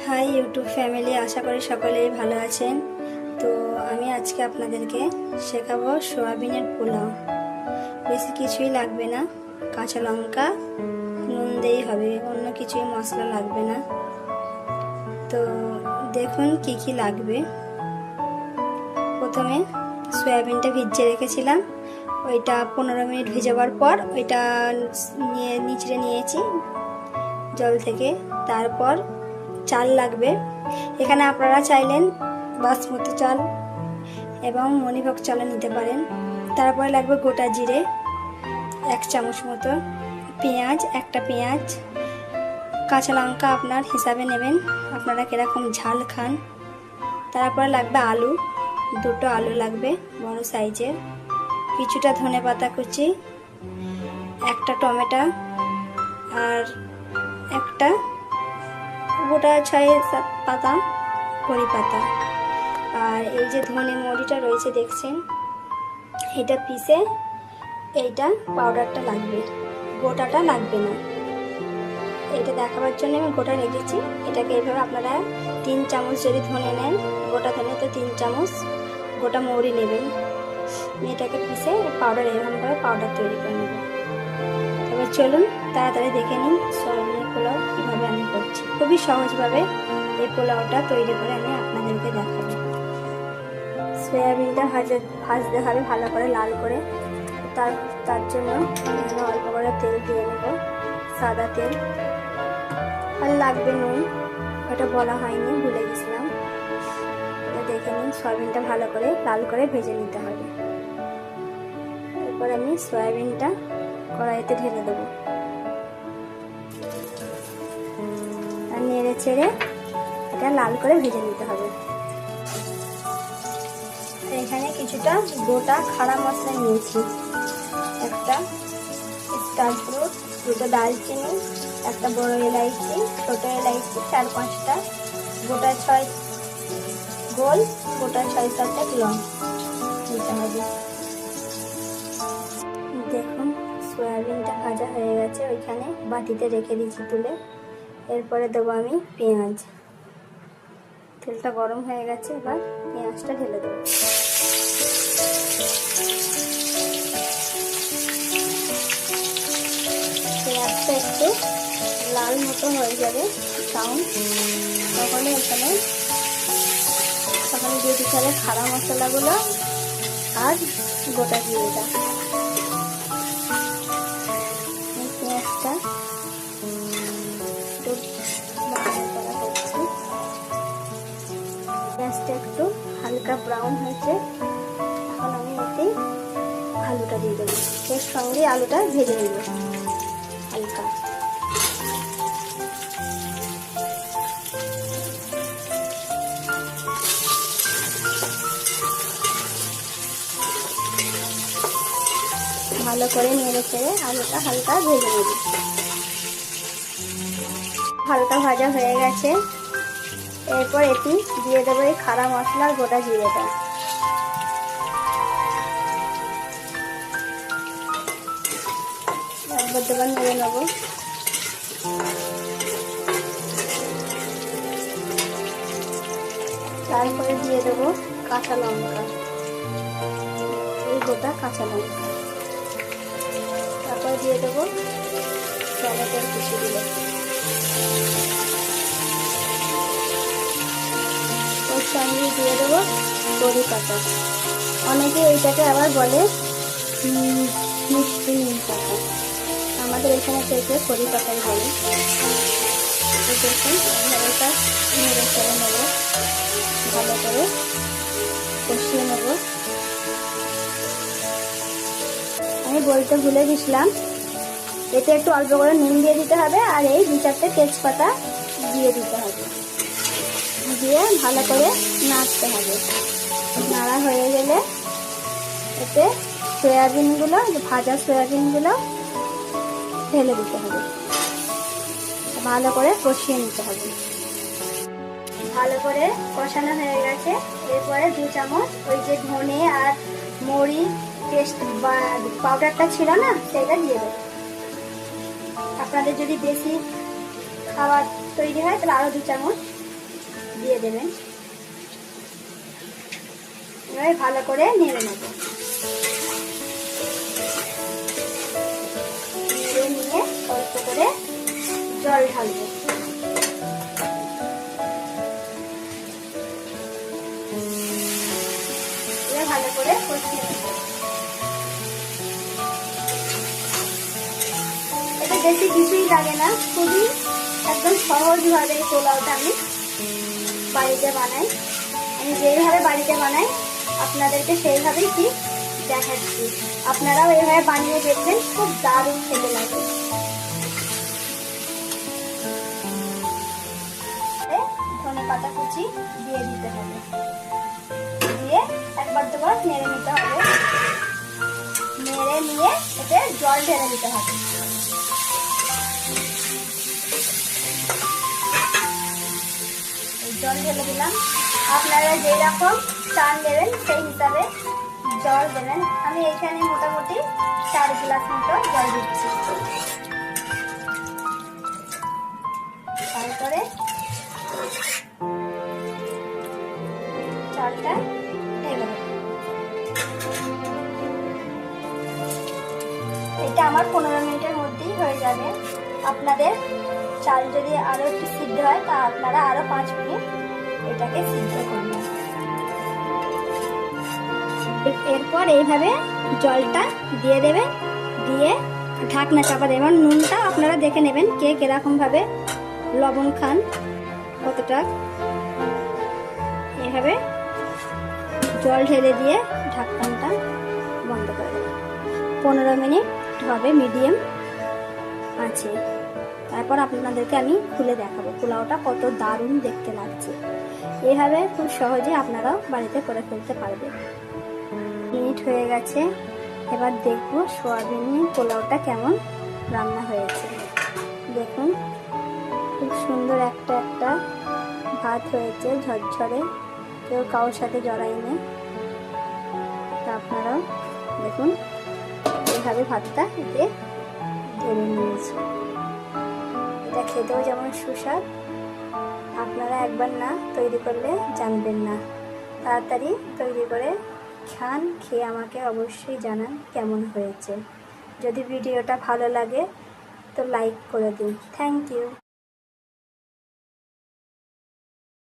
High YouTube family, আশা করি সকলেই ভালো আছেন। তো আমি আজকে আপনাদেরকে শেখাবো সোয়াবিনের পোলাও। বেশি কিছুই লাগবে না, কাঁচা লঙ্কা, নুন দিয়েই হবে, অন্য কিছুই মশলা লাগবে না। তো দেখুন কি কি লাগবে। প্রথমে সয়াবিনটা ভিজিয়ে রেখেছিলাম, ওইটা 15 মিনিট ভিজাবার পর ওইটা নিচড়ে নিয়েছি জল থেকে। তারপর চাল লাগবে, এখানে আপনারা চাইলেন বাসমতি চাল এবং মণিভোগ চালও নিতে পারেন। তারপরে লাগবে গোটা জিরে 1 চামচ মতো, পেঁয়াজ একটা পেঁয়াজ, কাঁচা লঙ্কা আপনার হিসাবে নেবেন, আপনারা কীরকম ঝাল খান। তারপরে লাগবে আলু, 2টো আলু লাগবে বড় সাইজের, কিছুটা ধনেপাতা কুচি, একটা টমেটো, আর একটা গোটা 6-7 পাতা কড়ি পাতা। আর এই যে ধনে মরিটা রয়েছে দেখছেন, এটা পিষে এইটা পাউডারটা লাগবে, গোটাটা লাগবে না। এটা দেখাবার জন্য আমি গোটা রেখেছি। এটাকে এইভাবে আপনারা 3 চামচ যদি ধনে নেন, গোটা ধনে তো 3 চামচ গোটা মৌরি নেবেন। এটাকে পিষে পাউডার এরকমভাবে পাউডার তৈরি করে নেবেন। তবে চলুন তাড়াতাড়ি দেখে নিন সয়াবিনের পোলাও কীভাবে আমি করছি। খুবই সহজভাবে এই পোলাওটা তৈরি করে আমি আপনাদেরকে দেখাবো। সয়াবিনটা ভাজতে হবে ভালো করে, লাল করে। তার জন্য অল্প করে তেল দিয়ে নেব, সাদা তেল। আর লাগবে নুন, ওটা বলা হয়নি, ভুলে গেছিলাম। দেখে নিন, সয়াবিনটা ভালো করে লাল করে ভেজে নিতে হবে। এরপর আমি সয়াবিনটা কড়াইতে ঢেলে দেবো আর নেড়ে চেড়ে এটা লাল করে ভেজে নিতে হবে। এখানে কিছুটা গোটা খাড়া মশলা নিয়েছি, একটা স্টার ফ্রুট, 2টো দালচিনি, একটা বড় এলাইচি, ছোটো এলাইচি 4-5টা, গোটা 6-7টা লং নিতে হবে। দেখুন সয়াবিনটা ভাজা হয়ে গেছে, ওইখানে বাটিতে রেখে দিয়েছি তুলে। এরপরে দেবো আমি পেঁয়াজ। তেলটা গরম হয়ে গেছে, এবার পেঁয়াজটা ঢেলে দেবো। পেঁয়াজটা একটু লাল মতো হয়ে যাবে তখন এখানে দিয়ে দিতে হবে খাড়া মশলাগুলো আর গোটা জিরেটা। পেঁয়াজটা একটু করা হচ্ছে, পেঁয়াজটা একটু হালকা ব্রাউন হয়েছে। এখন আমি এতে আলুটা দিয়ে দেবো, এর সঙ্গে আলুটা ভেজে নেব হালকা। ভালো করে নেড়ে চেড়ে আলুটা হালকা ভেজে নেব। হালকা ভাজা হয়ে গেছে, এরপর এটি দিয়ে দেবো এই খাড়া মশলার গোটা জিরেটা। একবার দুবার নেড়ে নেব। তারপরে দিয়ে দেবো কাঁচা লঙ্কা, এই গোটা কাঁচা লঙ্কা। তারপর দিয়ে দেবো টমেটোর কুচিগুলো, ওর সঙ্গে দিয়ে দেবো কড়ি পাতা। অনেকে এইটাকে আবার বলে মিষ্টি নিম পাতা, আমাদের এখানে কেউ কড়ি পাতাই বলে। দেখুন এটা নেড়ে চেড়ে নেব, ভালো করে কষিয়ে নেব। আমি বলতে ভুলে গেছিলাম, এতে একটু অল্প করে নুন দিয়ে দিতে হবে, আর এই 2-4টে তেজপাতা দিয়ে দিতে হবে, দিয়ে ভালো করে নাড়তে হবে। নাড়া হয়ে গেলে এতে সয়াবিনগুলো, ভাজা সয়াবিনগুলো ঢেলে দিতে হবে, ভালো করে কষিয়ে নিতে হবে। ভালো করে কষানো হয়ে গেছে, এরপরে 2 চামচ ওই যে ধনে আর মরি পেস্ট বা পাউডারটা ছিল না, সেটা দিয়ে দেবো। আপনাদের যদি বেশি খাবার তৈরি হয় তাহলে আরও 2 চামচ দিয়ে দেবেন। এবার ভালো করে নেড়ে নেব। নেড়ে নিয়ে অল্প করে জল ঢালবো। এবার ভালো করে কষিয়ে নেব। এটা বেশি কিছুই লাগে না, খুবই একদম সহজভাবে এই পোলাওটা আমি বাড়িতে বানাই। আমি যেইভাবে বাড়িতে বানাই আপনাদেরকে সেইভাবেই কি দেখাচ্ছি। আপনারাও এইভাবে বানিয়ে দেখবেন, খুব দারুণ খেতে লাগে। ধনেপাতা কুচি দিয়ে দিতে হবে, দিয়ে একবার দুবার নেড়ে নিতে হবে। নেড়ে নিয়ে এতে জল ঢেলে দিতে হবে। জল ঢেলে দিলাম। আপনারা যেই রকম চাল দেবেন সেই হিসাবে জল দেবেন। আমি এখানে মোটামুটি 4 গ্লাস মতো জল দিচ্ছি। তারপরে চালটা ঢেলে দেব। এটা আমার 15 মিনিটের মধ্যেই হয়ে যাবে। আপনাদের চাল যদি আরো একটু সিদ্ধ হয় তা আপনারা আরো 5 মিনিট এটাকে সিদ্ধ করবেন। এরপর এইভাবে জলটা দিয়ে দেবেন, দিয়ে ঢাকনা চাপা দেবেন। নুনটা আপনারা দেখে নেবেন কে কিরকম ভাবে লবণ খান, কতটা। এইভাবে জল ঢেলে দিয়ে ঢাকনাটা বন্ধ করে দেবেন। 15 মিনিট হবে মিডিয়াম আছে। তারপর আপনাদেরকে আমি খুলে দেখাবো পোলাওটা কত দারুণ দেখতে লাগছে। এইভাবে খুব সহজে আপনারাও বাড়িতে করে ফেলতে পারবেন। মিনিট হয়ে গেছে, এবার দেখবো সোয়াবিনের পোলাওটা কেমন রান্না হয়েছে। দেখুন খুব সুন্দর একটা একটা ভাত হয়েছে, ঝরঝরে, কেউ কারোর সাথে জড়াইনি। তা আপনারাও দেখুন এইভাবে ভাতটা এতে ঢেলে নিয়েছি। এটা খেতেও যেমন সুস্বাদ, আপনারা একবার না তৈরি করলে জানবেন না। তাড়াতাড়ি তৈরি করে খান, খেয়ে আমাকে অবশ্যই জানান কেমন হয়েছে। যদি ভিডিওটা ভালো লাগে তো লাইক করে দিন। Thank you.